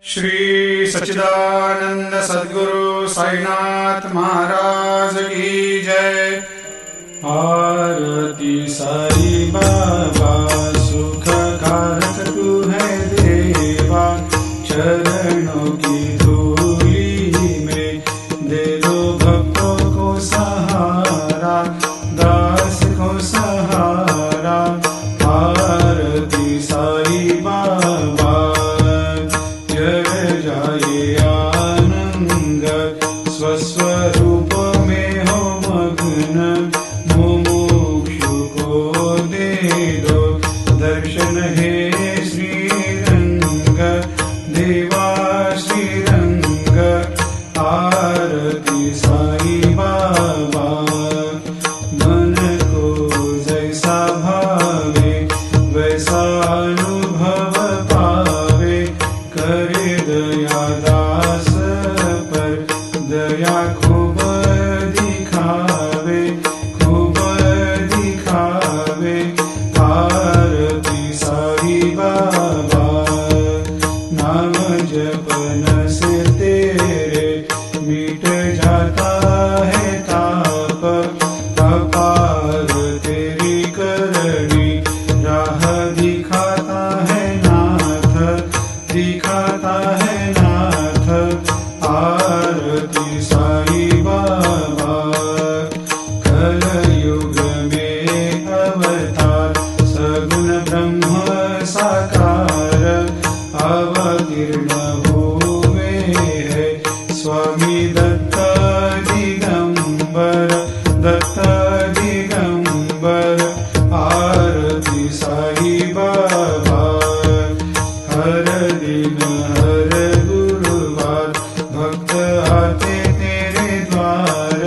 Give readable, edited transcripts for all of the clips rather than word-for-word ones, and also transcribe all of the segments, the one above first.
श्री सच्चिदानंद सद्गुरु साईनाथ महाराज की जय। आरती साई बाबा सुख कारक तू है देवा, चरणों की धूली में दे दो भक्तों को सहारा, दास को सहारा। आरती साई बाबा जय जाए आनंद, स्वस्वरूप में हो मग्न, मुमुक्षु को दे दो दर्शन हे श्रीरंग, देवा श्रीरंग। आरती साई बाबा मन को जैसा भावे वैसा अनुभव पावे, करे दया दास पर दया खूब दिखावे, खूब दिखावे। आरती साई बाबा नाम जपन से तेरे मिट जाता है ताप, अपार तेरी करनी राह दिखाता है नाथ, दिखाता है नाथ। आरती साई बाबा कलयुग में अवतार, सगुण ब्रह्म साकार अवतीर्ण हुए है स्वामी दत्त दिगंबर, दत्त दिगंबर। आरती साई बाबा हर दिन हर गुरुवार भक्त आते तेरे द्वार,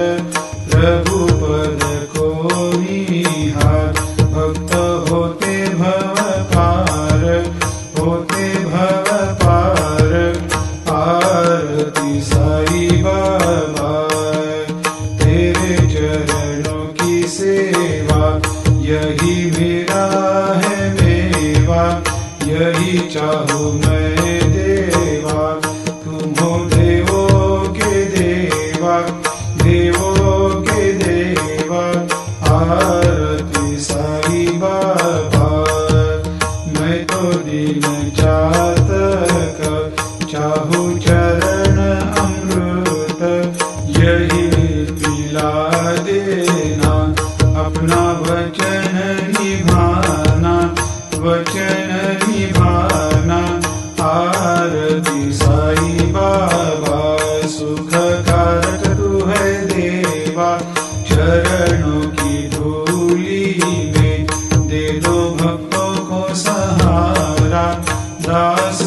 रघुपद को निहार भक्त होते भव पार, होते भव पार। आरती साई बाबा तेरे चरणों की सेवा, यही मेरा है मेवा, यही चाहूँ मैं देवा। तुम हो देवों के देवा, देवों के देवा। आरती साई बाबा मैं तो दीन चातक, चाहूँ चरण अमृत, यही पिला देना, अपना वचन निभाना, वचन निभाना। आरती साई बाबा सुख कारक तू है देवा, चरणों की धूली में दे दो भक्तों को सहारा, दास